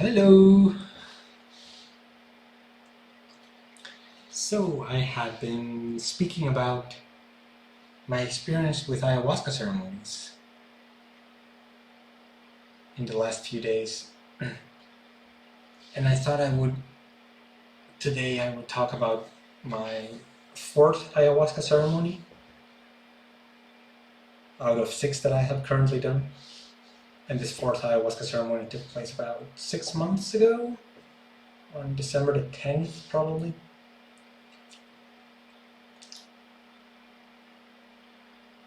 Hello! So I have been speaking about my experience with ayahuasca ceremonies in the last few days. And I thought today I would talk about my fourth ayahuasca ceremony out of 6 that I have currently done. And this fourth ayahuasca ceremony took place about 6 months ago, on December the 10th probably.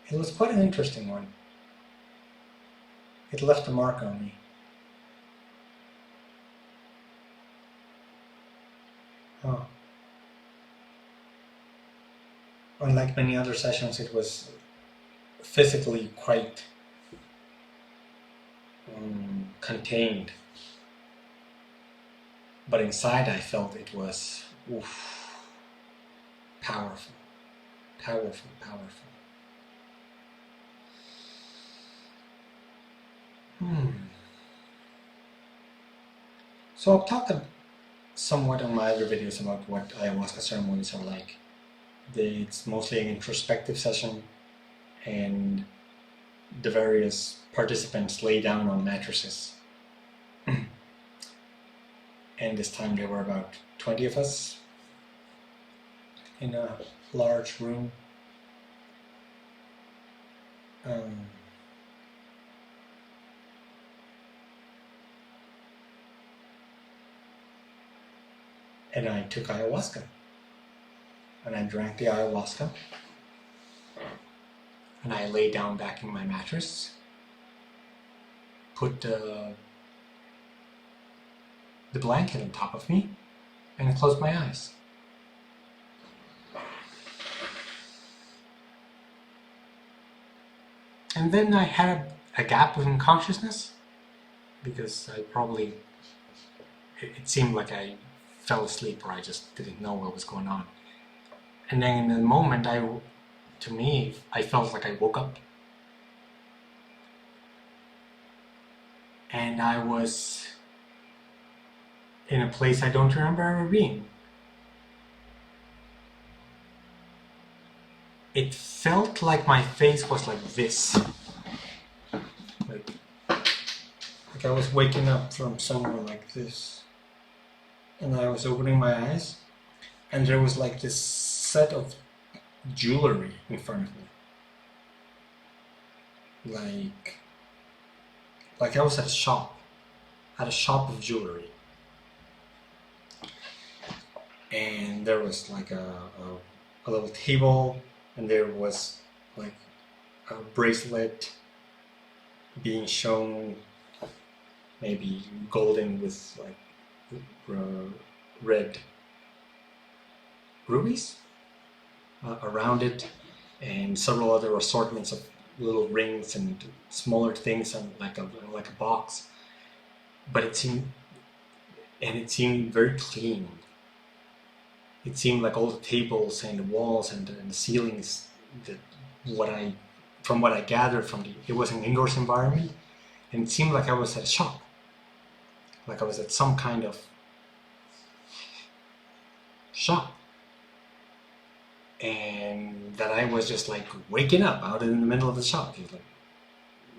It was quite an interesting one. It left a mark on me. Huh. Unlike many other sessions, it was physically quite contained. But inside I felt it was powerful, powerful, powerful. So I've talked somewhat on my other videos about what ayahuasca ceremonies are like. It's mostly an introspective session, and the various participants lay down on mattresses. And this time there were about 20 of us in a large room. And I took ayahuasca. And I drank the ayahuasca. And I lay down back in my mattress. Put the blanket on top of me. And closed my eyes. And then I had a gap in consciousness. Because it seemed like I fell asleep, or I just didn't know what was going on. And then in the moment, I felt like I woke up. And I was in a place I don't remember ever being. It felt like my face was like this. Like I was waking up from somewhere like this. And I was opening my eyes, and there was like this set of jewelry in front of me. Like I was at a shop of jewelry. And there was like a little table, and there was like a bracelet being shown, maybe golden with like red rubies around it, and several other assortments of little rings and smaller things, and like a box. But it seemed very clean. It seemed like all the tables and the walls and the ceilings, from what I gathered it was an indoors environment, and it seemed like I was at a shop. Like I was at some kind of shop. And that I was just like waking up out in the middle of the shop. Just like,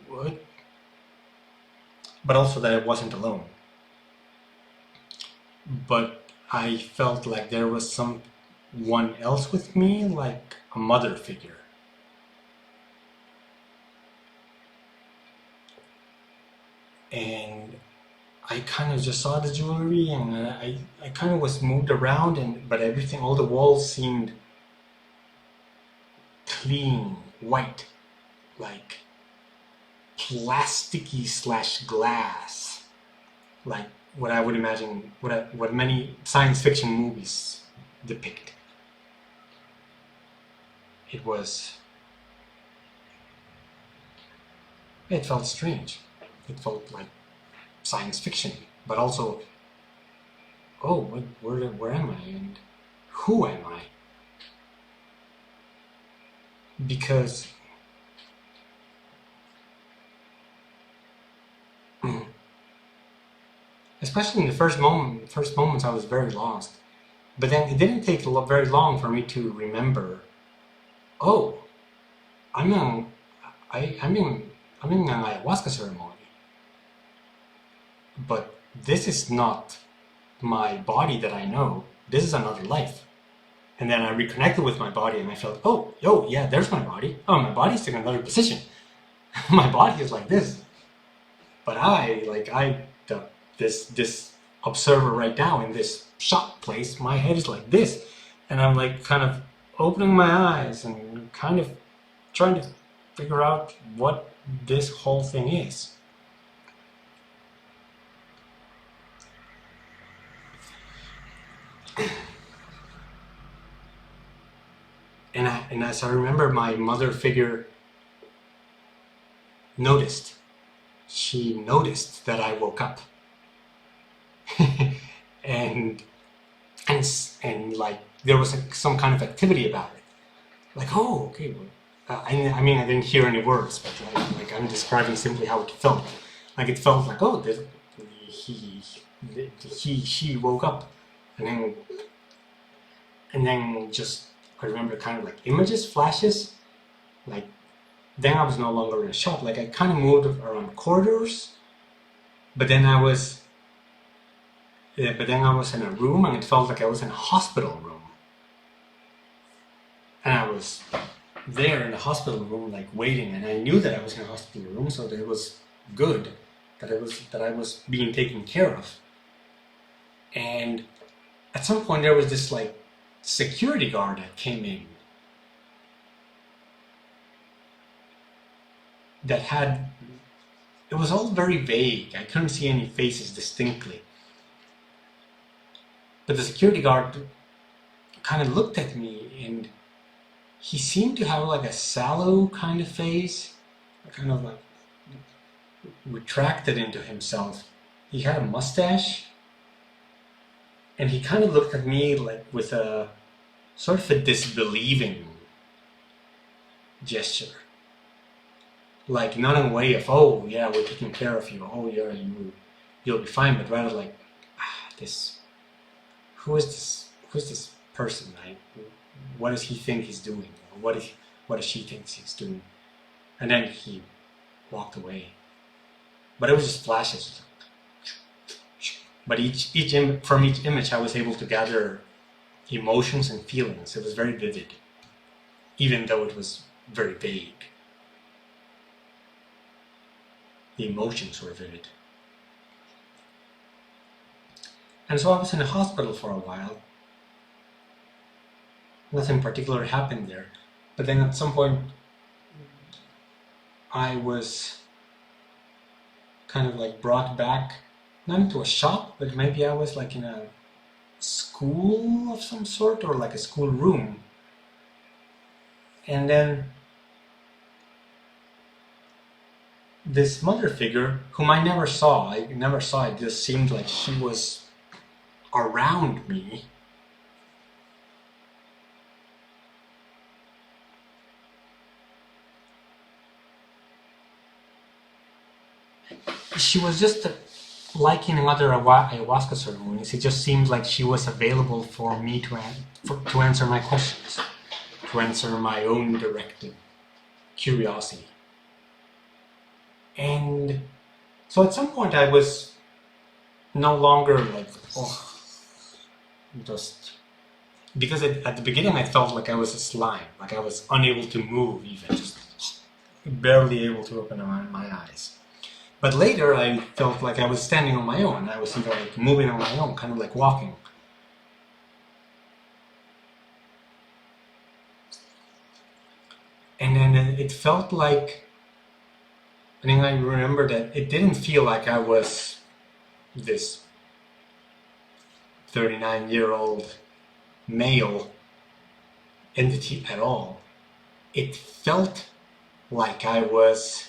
what? But also that I wasn't alone. But I felt like there was someone else with me, like a mother figure. And I kind of just saw the jewelry, and I kind of was moved around, but everything, all the walls seemed clean, white, like plasticky / glass, like what I would imagine, what many science fiction movies depict. It felt strange. It felt like science fiction, but also, where am I, and who am I? Because especially in the first moments, I was very lost. But then it didn't take very long for me to remember. Oh, I'm in, I'm in an ayahuasca ceremony, but this is not my body that I know. This is another life. And then I reconnected with my body, and I felt, oh, yo, yeah, there's my body. Oh, my body's in another position. My body is like this, but this observer right now in this shop place, my head is like this, and I'm like kind of opening my eyes and kind of trying to figure out what this whole thing is. And as I remember, my mother figure noticed. She noticed that I woke up, and like there was some kind of activity about it. Like, oh, okay. Well, I mean, I didn't hear any words, but like I'm describing simply how it felt. Like it felt like, oh, she woke up, and then just I remember kind of like images, flashes, like. Then I was no longer in a shop. Like I kind of moved around corridors, but then I was in a room, and it felt like I was in a hospital room. And I was there in the hospital room, like waiting, and I knew that I was in a hospital room, so that it was good that I was being taken care of. And at some point, there was this like security guard that came in. That had, it was all very vague. I couldn't see any faces distinctly. But the security guard kind of looked at me, and he seemed to have like a sallow kind of face, kind of like retracted into himself. He had a mustache, and he kind of looked at me like with a sort of a disbelieving gesture. Like not in a way of, oh yeah, we're taking care of you, oh yeah, you'll be fine, but rather like, who is this person? What does he think he's doing? Or what does she think he's doing? And then he walked away. But it was just flashes. But from each image, I was able to gather emotions and feelings. It was very vivid, even though it was very vague. The emotions were vivid. And so I was in the hospital for a while. Nothing particular happened there. But then at some point, I was kind of like brought back, not into a shop, but maybe I was like in a school of some sort, or like a school room. And then this mother figure, whom I never saw, it just seemed like she was around me. She was just like in other ayahuasca ceremonies. It just seemed like she was available for me to answer my questions, to answer my own directed curiosity. And so at some point I was no longer like, just because at the beginning I felt like I was a slime, like I was unable to move even, just barely able to open my eyes. But later I felt like I was standing on my own. I was either like moving on my own, kind of like walking. And then it felt like, and then I remember that it didn't feel like I was this 39-year-old male entity at all. It felt like I was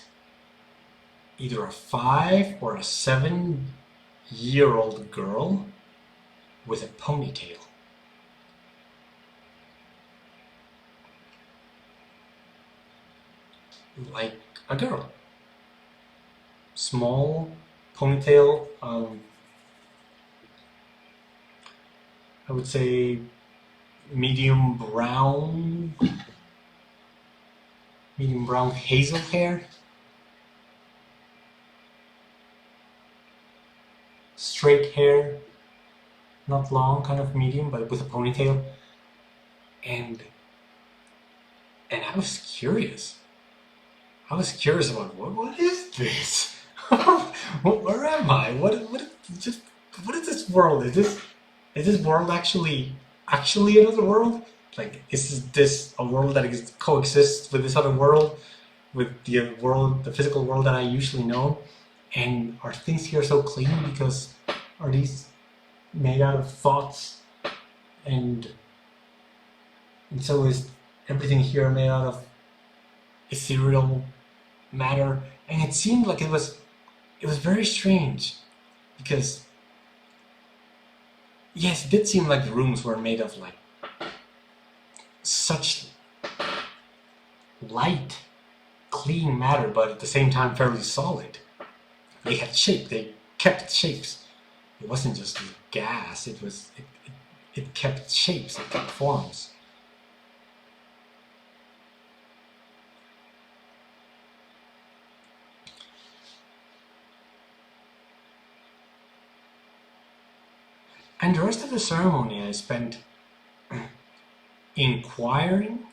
either a 5 or a 7-year-old girl with a ponytail. Like a girl. Small ponytail, I would say medium brown hazel hair, straight hair, not long, kind of medium, but with a ponytail. And I was curious. I was curious about what is this? Where am I? What is this world? Is this world actually another world? Like, is this a world that coexists with this other world, with the physical world that I usually know? And are things here so clean because are these made out of thoughts, and so is everything here made out of ethereal matter? And it seemed like it was very strange, because yes, it did seem like the rooms were made of like such light, clean matter, but at the same time fairly solid. They had shape, they kept shapes. It wasn't just gas, it kept shapes, it kept forms. And the rest of the ceremony I spent inquiring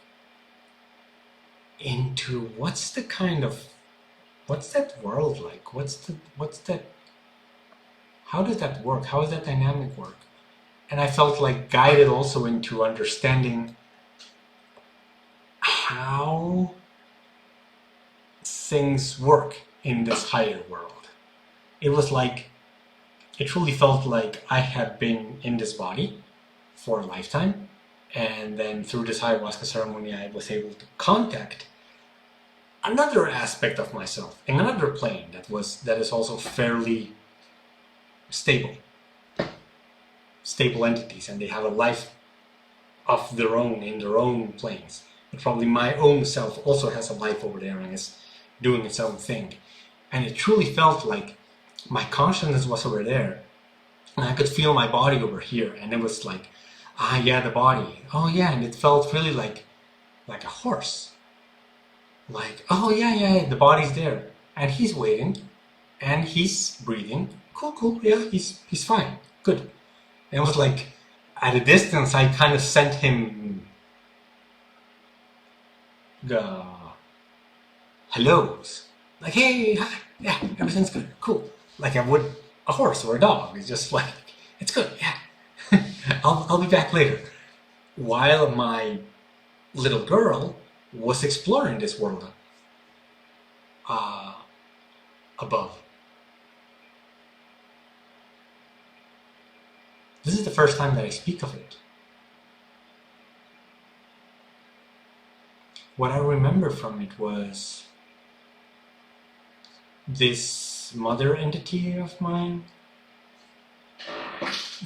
into what's that world like? How does that work? How does that dynamic work? And I felt like guided also into understanding how things work in this higher world. It truly felt like I had been in this body for a lifetime, and then through this ayahuasca ceremony I was able to contact another aspect of myself in another plane that is also fairly stable entities, and they have a life of their own in their own planes. But probably my own self also has a life over there and is doing its own thing. And it truly felt like my consciousness was over there, and I could feel my body over here, and it was like, yeah, the body. Oh yeah, and it felt really like a horse. Like, oh yeah, the body's there, and he's waiting, and he's breathing. Cool, yeah, he's fine, good. And it was like, at a distance, I kind of sent him the hellos, like, hey, hi, yeah, everything's good, cool. Like I would a horse or a dog. It's just like, it's good, yeah. I'll be back later. While my little girl was exploring this world above. This is the first time that I speak of it. What I remember from it was this mother entity of mine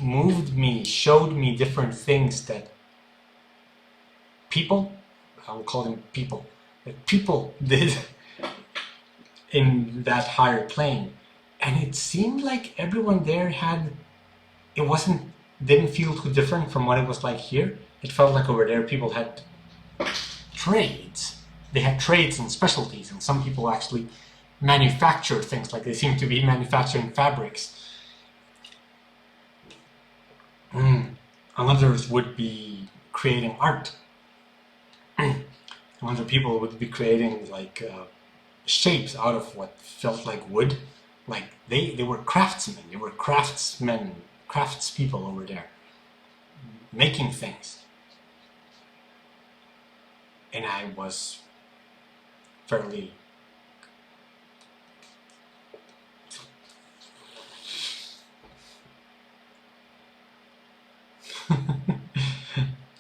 moved me, showed me different things that people, I will call them people, that people did in that higher plane. And it seemed like everyone there didn't feel too different from what it was like here. It felt like over there people had trades. They had trades and specialties, and some people actually manufacture things, like they seem to be manufacturing fabrics. Others would be creating art. Other people would be creating like shapes out of what felt like wood. Like they were craftsmen, craftspeople over there, making things. And I was fairly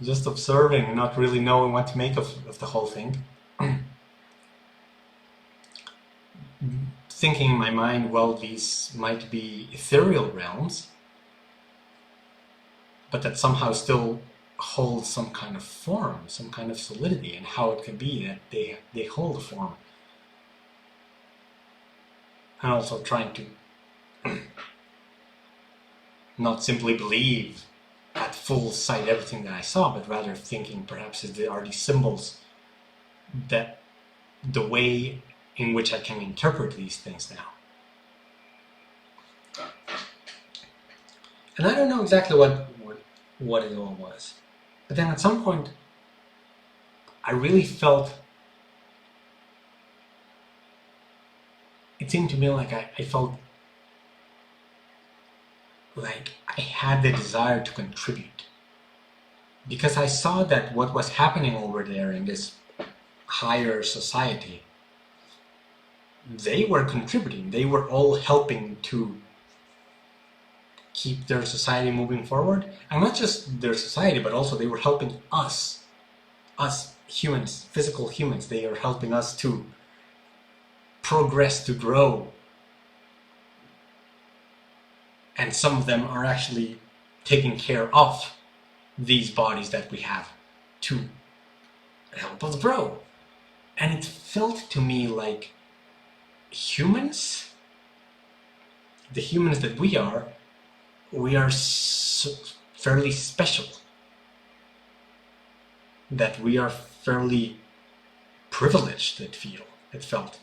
just observing, not really knowing what to make of the whole thing. Thinking in my mind, well, these might be ethereal realms, but that somehow still hold some kind of form, some kind of solidity, and how it can be that they hold a form. And also trying to not simply believe at full sight everything that I saw, but rather thinking perhaps are these symbols that the way in which I can interpret these things now. And I don't know exactly what it all was. But then at some point, I really felt, it seemed to me like I felt like I had the desire to contribute. Because I saw that what was happening over there in this higher society, they were contributing. They were all helping to keep their society moving forward. And not just their society, but also they were helping us humans, physical humans. They are helping us to progress, to grow. And some of them are actually taking care of these bodies that we have to help us grow. And it felt to me like humans, the humans that we are fairly special. That we are fairly privileged, it felt.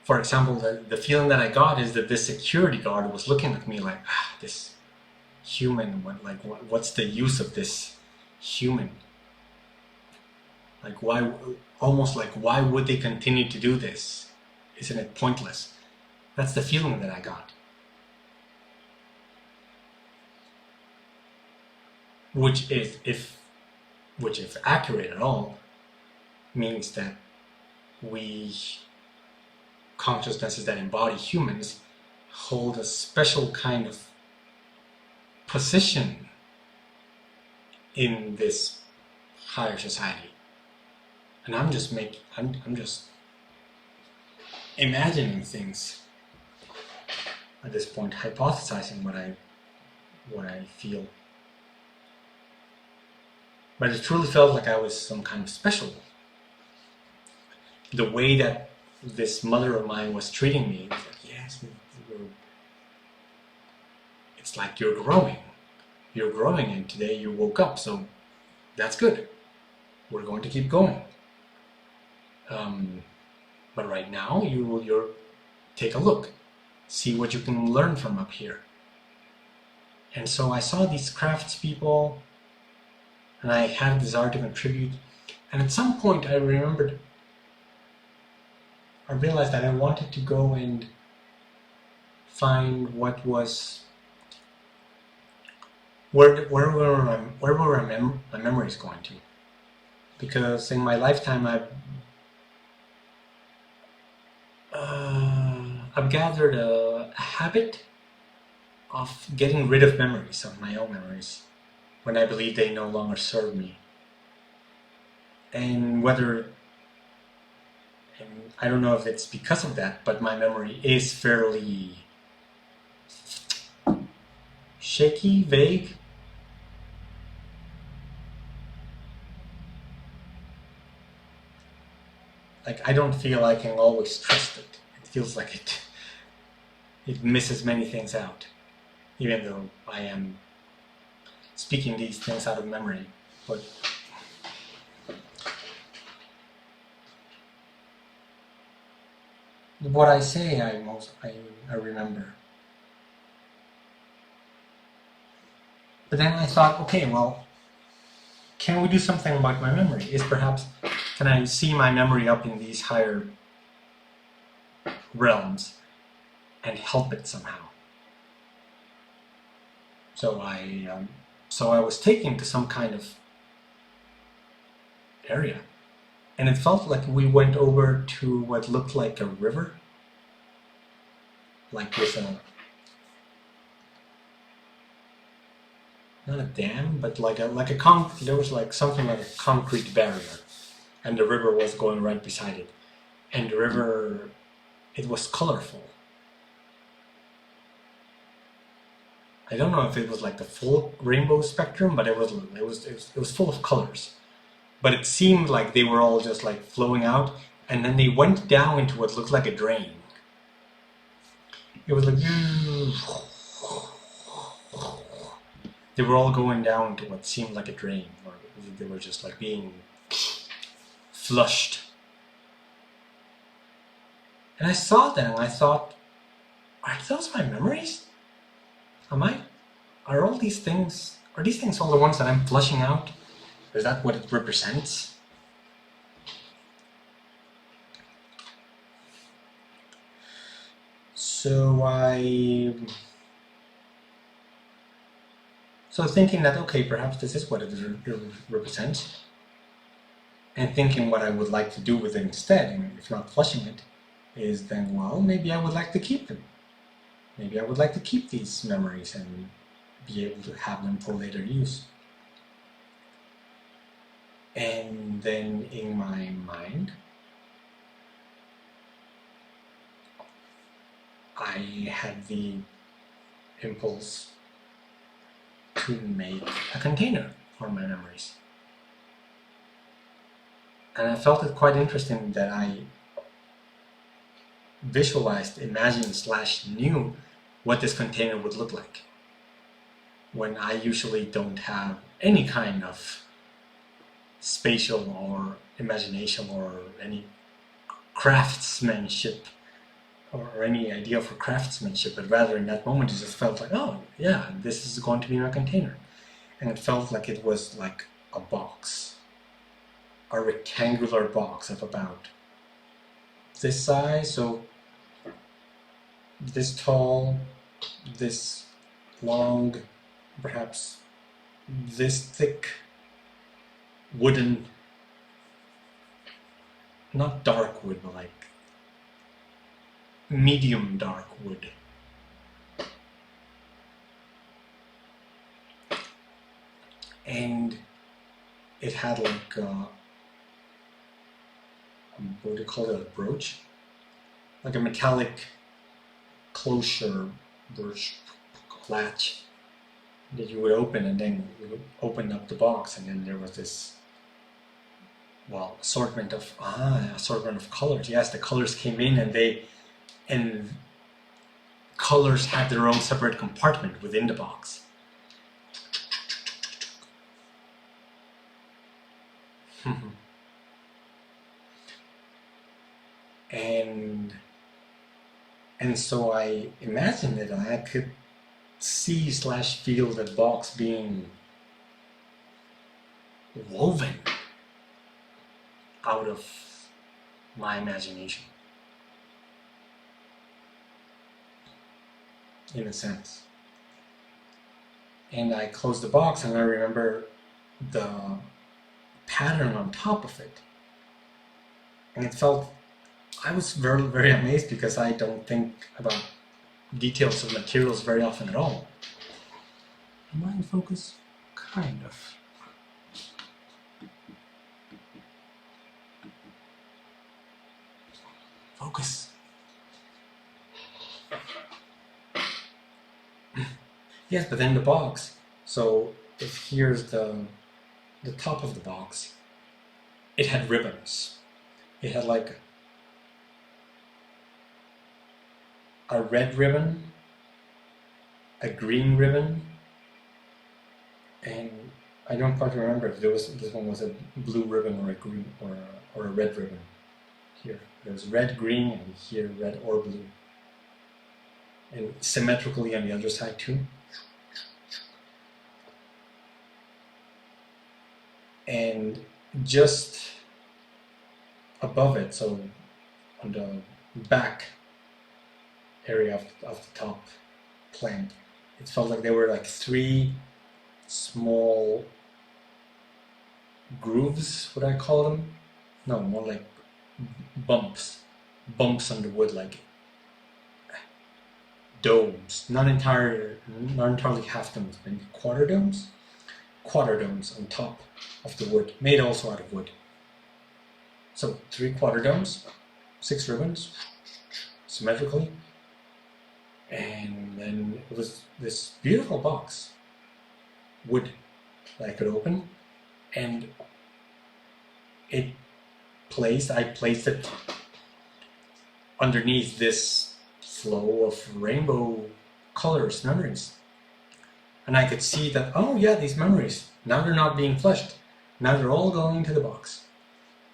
For example, the feeling that I got is that this security guard was looking at me like, this human, what's the use of this human? Like, why would they continue to do this? Isn't it pointless? That's the feeling that I got. Which if accurate at all, means that consciousnesses that embody humans hold a special kind of position in this higher society. And I'm just imagining things at this point, hypothesizing what I feel. But it truly felt like I was some kind of special. The way that this mother of mine was treating me, was like, yes, it's like you're growing. You're growing, and today you woke up, so that's good. We're going to keep going. But right now, you're take a look. See what you can learn from up here. And so I saw these craftspeople, and I had a desire to contribute. And at some point I realized that I wanted to go and find where were my memories going to. Because in my lifetime I've gathered a habit of getting rid of memories, of my own memories, when I believe they no longer serve me. And I don't know if it's because of that, but my memory is fairly shaky, vague. Like, I don't feel I can always trust it. It feels like it misses many things out, even though I am speaking these things out of memory. But what I say, I remember. But then I thought, okay, well, can we do something about my memory? Can I see my memory up in these higher realms and help it somehow? So I was taken to some kind of area, and it felt like we went over to what looked like a river, like with not a dam, but there was like something like a concrete barrier, and the river was going right beside it. And the river, it was colorful. I don't know if it was like the full rainbow spectrum, but it was full of colors. But it seemed like they were all just like flowing out, and then they went down into what looked like a drain. It was like, they were all going down to what seemed like a drain, or they were just like being flushed. And I saw them and I thought, are those my memories? Are these things all the ones that I'm flushing out? Is that what it represents? So thinking that, okay, perhaps this is what it represents, and thinking what I would like to do with it instead, and if not flushing it, is then, well, maybe I would like to keep them. Maybe I would like to keep these memories and be able to have them for later use. And then in my mind, I had the impulse to make a container for my memories. And I felt it quite interesting that I visualized, imagined / knew what this container would look like, when I usually don't have any kind of spatial or imagination or any craftsmanship or any idea for craftsmanship, but rather in that moment it just felt like, oh yeah, this is going to be my container. And it felt like it was like a box, a rectangular box of about this size, so this tall, this long, perhaps this thick, wooden, not dark wood, but like medium dark wood. And it had like what do you call it, a brooch? Like a metallic closure brooch latch that you would open, and then you would open up the box, and then there was this, well, assortment of colors. Yes, the colors came in, and colors had their own separate compartment within the box. And so I imagined that I could see / feel the box being woven out of my imagination, in a sense. And I closed the box, and I remember the pattern on top of it. And it felt, I was very, very amazed, because I don't think about details of materials very often at all. Am I in focus? Kind of. Focus. Yes, but then the box. So if here's the top of the box, it had ribbons. It had like a red ribbon, a green ribbon, and I don't quite remember if this one was a blue ribbon or a green or a red ribbon. Here there was red, green, and here red or blue, and symmetrically on the other side too. And just above it, so on the back area of the top plant, it felt like there were like 3 small grooves, would I call them? No, more like bumps on the wood, like domes, not entirely half domes, maybe quarter domes on top of the wood, made also out of wood. So 3 quarter domes, 6 ribbons, symmetrically, and then it was this beautiful box, wood, that I could open, and I placed it underneath this flow of rainbow colors, memories. And I could see that, oh yeah, these memories, now they're not being flushed. Now they're all going into the box.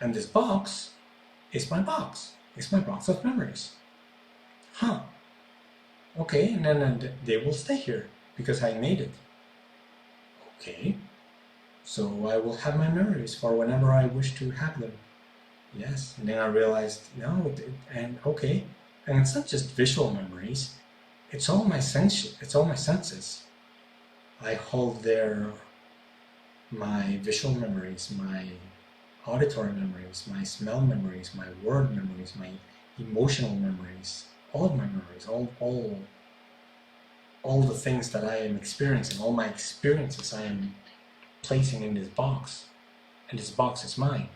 And this box is my box. It's my box of memories. Huh. Okay, and then they will stay here because I made it. Okay. So I will have my memories for whenever I wish to have them. Yes. And then I realized, no, and okay. And it's not just visual memories. It's all my senses. I hold there my visual memories, my auditory memories, my smell memories, my word memories, my emotional memories, all of my memories, all the things that I am experiencing, all my experiences I am placing in this box, and this box is mine.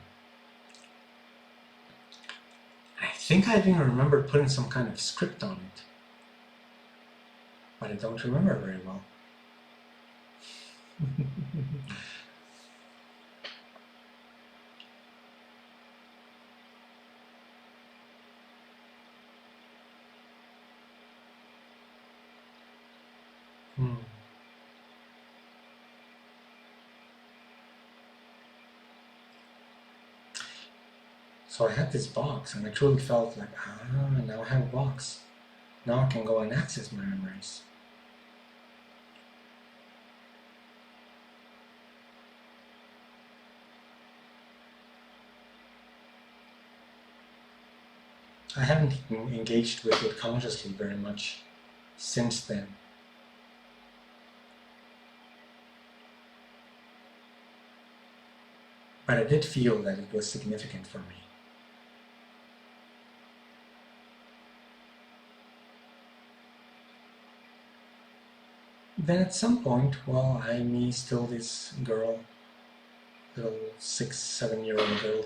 I think I even remember putting some kind of script on it, but I don't remember very well. So I had this box, and I truly felt like, now I have a box. Now I can go and access my memories. I haven't engaged with it consciously very much since then. But I did feel that it was significant for me. Then at some point, while I me still this girl, little 6-7-year-old girl,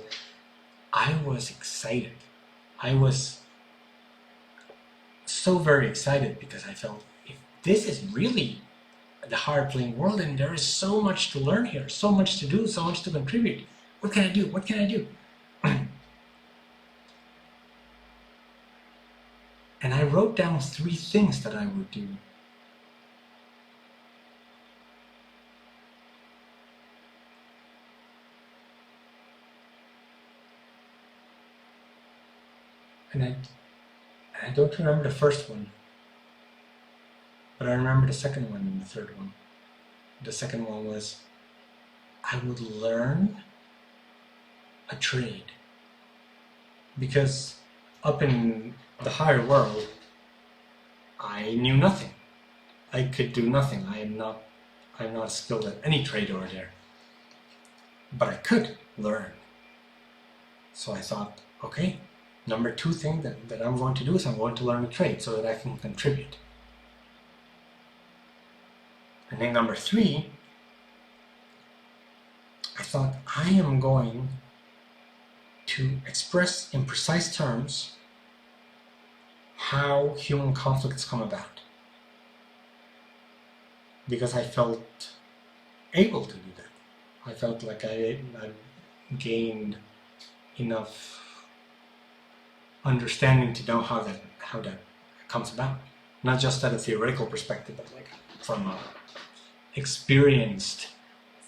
I was excited. I was so very excited because I felt, if this is really the hard playing world, and there is so much to learn here, so much to do, so much to contribute. What can I do? What can I do? And I wrote down 3 things that I would do. And I don't remember the first one, but I remember the second one and the third one. The second one was, I would learn a trade. Because up in the higher world, I knew nothing. I could do nothing. I'm not skilled at any trade over there. But I could learn. So I thought, okay, number 2 thing that I'm going to do is I'm going to learn a trade so that I can contribute. And then number 3, I thought, I am going to express in precise terms how human conflicts come about. Because I felt able to do that. I felt like I gained enough understanding to know how that comes about. Not just at a theoretical perspective, but like from a experienced,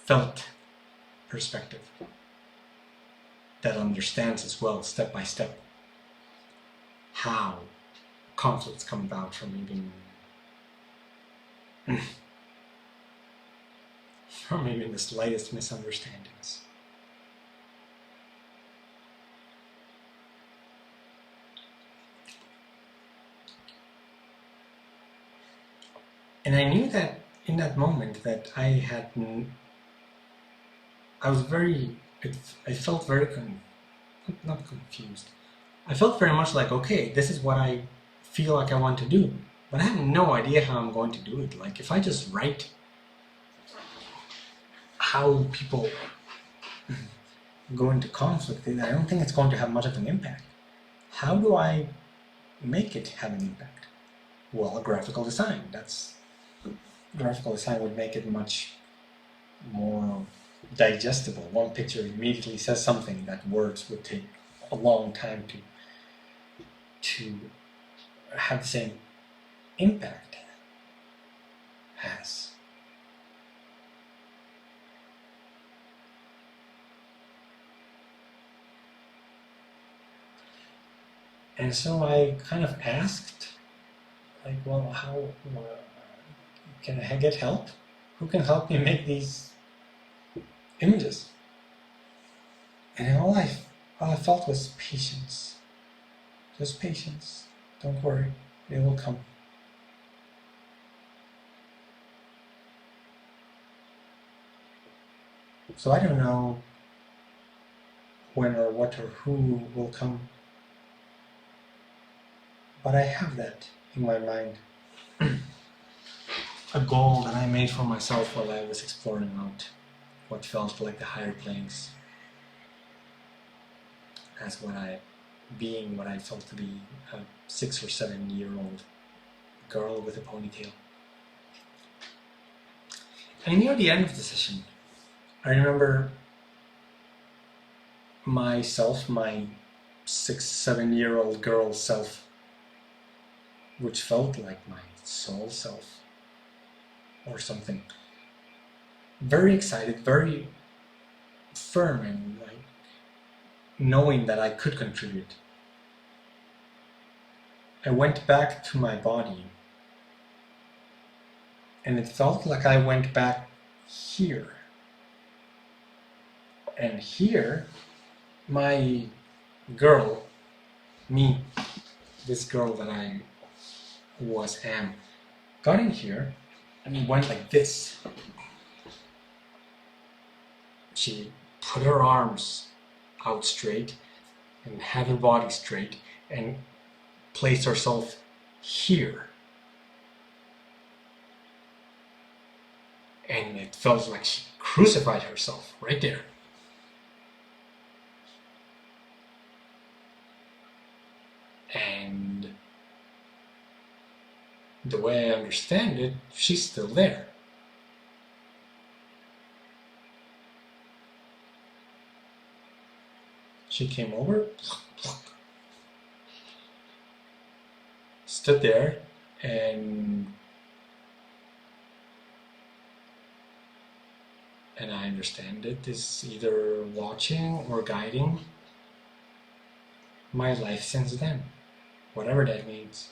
felt perspective that understands as well, step by step, how conflicts come about from even the slightest misunderstandings. And I knew that in that moment that I felt very not confused. I felt very much like, okay, this is what I feel like I want to do, but I have no idea how I'm going to do it. Like, if I just write how people go into conflict, I don't think it's going to have much of an impact. How do I make it have an impact? Well, graphical design. Graphical design would make it much more digestible. One picture immediately says something that words would take a long time to have the same impact has. And so I kind of asked, like, well, how can I get help? Who can help me make these images? And all I felt was patience. Just patience. Don't worry, it will come. So I don't know when or what or who will come, but I have that in my mind. A goal that I made for myself while I was exploring out what felt like the higher planes, as what I felt to be a 6 or 7 year old girl with a ponytail. And near the end of the session, I remember myself, my 6, 7 year old girl self, which felt like my soul self or something, very excited, very firm, and like knowing that I could contribute. I went back to my body, and it felt like I went back here. And here, my girl, me, this girl that I am, got in here and went like this. She put her arms out straight and had her body straight and placed herself here. And it felt like she crucified herself right there. And the way I understand it, she's still there. She came over, stood there, and I understand it is either watching or guiding my life since then, whatever that means.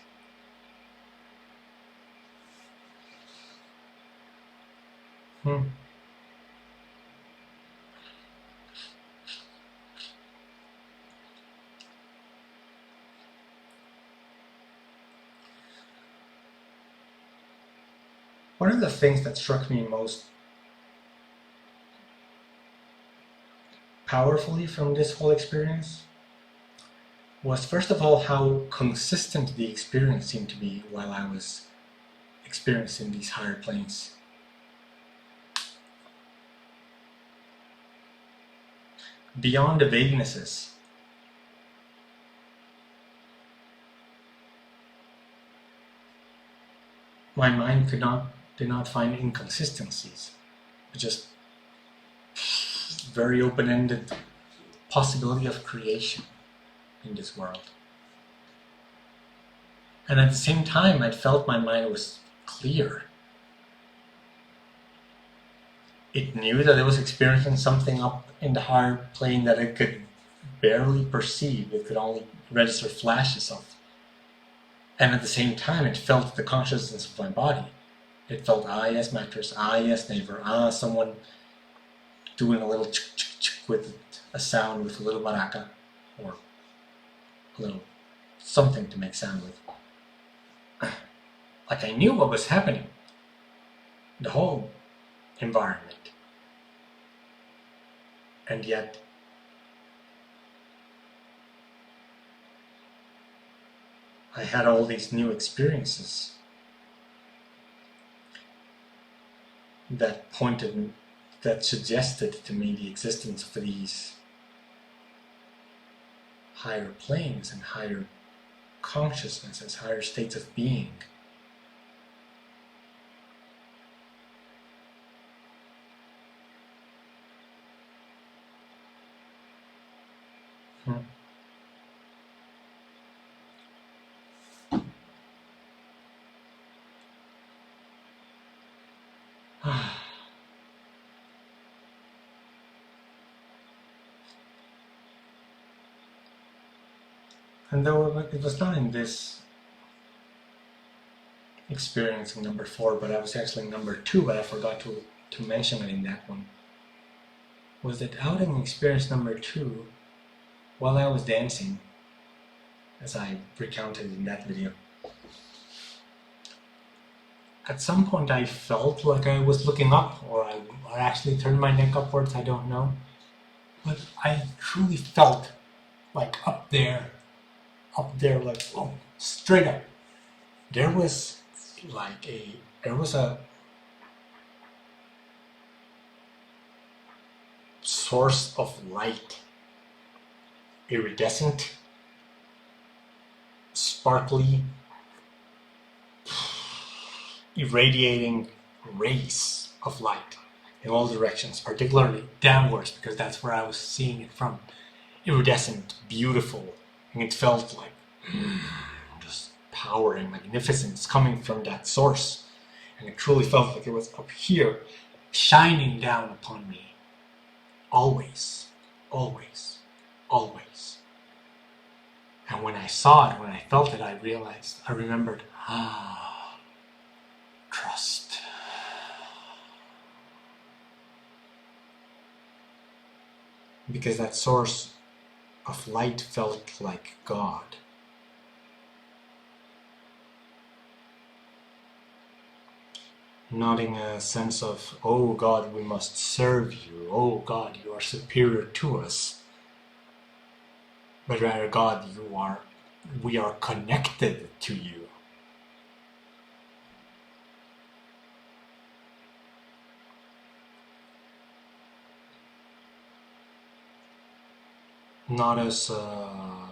One of the things that struck me most powerfully from this whole experience was, first of all, how consistent the experience seemed to be while I was experiencing these higher planes. Beyond the vaguenesses, my mind did not find inconsistencies, just very open-ended possibility of creation in this world. And at the same time, I felt my mind was clear. It knew that it was experiencing something up in the higher plane that it could barely perceive. It could only register flashes of. And at the same time, it felt the consciousness of my body. It felt, yes, mattress, yes, neighbor, someone doing a little ch-ch-ch with a sound with a little maraca, or a little something to make sound with. Like I knew what was happening. The whole environment. And yet, I had all these new experiences that suggested to me the existence of these higher planes and higher consciousnesses, higher states of being. And though it was not in this experience in number 4, but I was actually in number 2, but I forgot to mention it in that one, was that out in experience number 2, while I was dancing, as I recounted in that video, at some point I felt like I was looking up, or I actually turned my neck upwards, I don't know. But I truly felt like up there, like, oh, straight up. There was a source of light, iridescent, sparkly, irradiating rays of light in all directions, particularly downwards, because that's where I was seeing it from. Iridescent, beautiful, and it felt like just power and magnificence coming from that source. And it truly felt like it was up here, shining down upon me. Always, always, always. And when I saw it, when I felt it, I remembered, trust. Because that source of light felt like God. Not in a sense of, oh God, we must serve you, oh God, you are superior to us. But rather, God, we are connected to you. Not as, oh,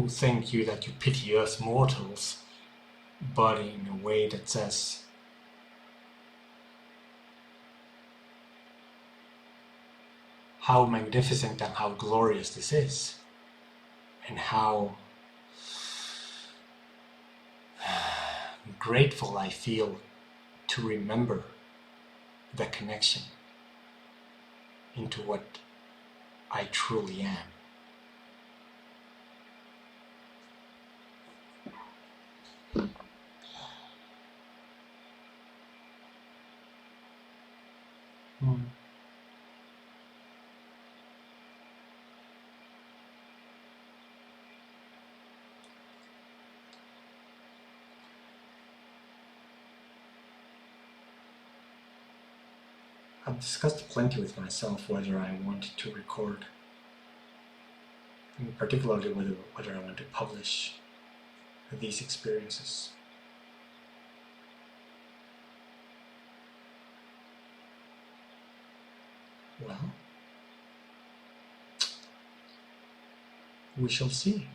thank you that you pity us mortals, but in a way that says, how magnificent and how glorious this is, and how grateful I feel to remember the connection into what I truly am. I've discussed plenty with myself whether I want to record, and particularly whether I want to publish these experiences. Well, we shall see.